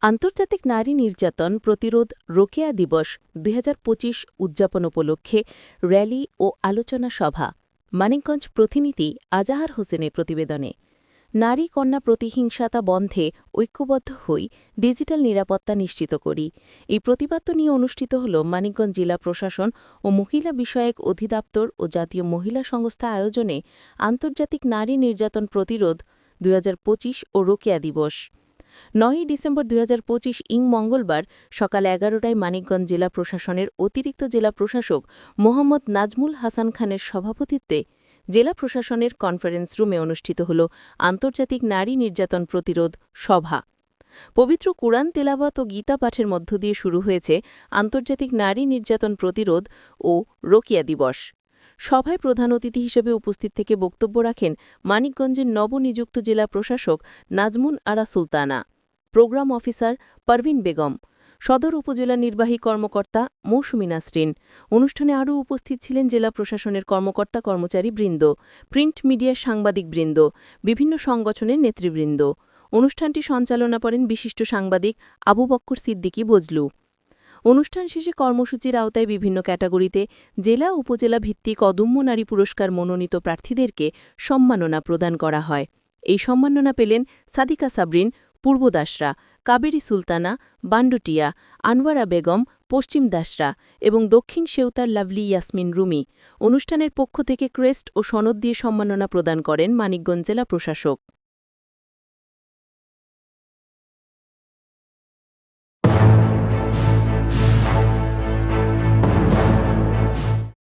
আন্তর্জাতিক নারী নির্যাতন প্রতিরোধ রোকেয়া দিবস ২০২৫ উদযাপন উপলক্ষে র্যালি ও আলোচনা সভা। মানিকগঞ্জ প্রতিনিধি আজাহার হোসেনের প্রতিবেদনে। নারী কন্যা প্রতিহিংসাতা বন্ধে ঐক্যবদ্ধ হই, ডিজিটাল নিরাপত্তা নিশ্চিত করি। এই প্রতিপাদ্য নিয়ে অনুষ্ঠিত হল মানিকগঞ্জ জেলা প্রশাসন ও মহিলা বিষয়ক অধিদপ্তর ও জাতীয় মহিলা সংস্থা আয়োজনে আন্তর্জাতিক নারী নির্যাতন প্রতিরোধ ২০২৫ ও রোকেয়া দিবস। ৯ ডিসেম্বর ২০২৫ মঙ্গলবার সকাল ১১টায় মানিকগঞ্জ জেলা প্রশাসনের অতিরিক্ত জেলা প্রশাসক মোহাম্মদ নাজমুল হাসান খানের সভাপতিত্বে জেলা প্রশাসনের কনফারেন্স রুমে অনুষ্ঠিত হল আন্তর্জাতিক নারী নির্যাতন প্রতিরোধ সভা। পবিত্র কুরআন তেলাওয়াত ও গীতা পাঠের মধ্য দিয়ে শুরু হয়েছে আন্তর্জাতিক নারী নির্যাতন প্রতিরোধ ও রোকেয়া দিবস। সভায় প্রধান অতিথি হিসেবে উপস্থিত থেকে বক্তব্য রাখেন মানিকগঞ্জের নবনিযুক্ত জেলা প্রশাসক নাজমুন আরা সুলতানা, প্রোগ্রাম অফিসার পারভিন বেগম, সদর উপজেলা নির্বাহী কর্মকর্তা মৌসুমী নাসরিন। অনুষ্ঠানে আরও উপস্থিত ছিলেন জেলা প্রশাসনের কর্মকর্তা কর্মচারীবৃন্দ, প্রিন্ট মিডিয়ার সাংবাদিকবৃন্দ, বিভিন্ন সংগঠনের নেতৃবৃন্দ। অনুষ্ঠানটি সঞ্চালনা করেন বিশিষ্ট সাংবাদিক আবু বক্কর সিদ্দিকী বজলু। অনুষ্ঠান শেষে কর্মসূচির আওতায় বিভিন্ন ক্যাটাগরিতে জেলা উপজেলা ভিত্তিক অদম্য নারী পুরস্কার মনোনীত প্রার্থীদেরকে সম্মাননা প্রদান করা হয়। এই সম্মাননা পেলেন সাদিকা সাবরিন, পূর্ব দাসরা, কাবেরী সুলতানা, বান্ডুটিয়া, আনোয়ারা বেগম, পশ্চিম দাসরা এবং দক্ষিণ সেউতার লাভলি ইয়াসমিন রুমি। অনুষ্ঠানের পক্ষ থেকে ক্রেস্ট ও সনদ দিয়ে সম্মাননা প্রদান করেন মানিকগঞ্জ জেলা প্রশাসক।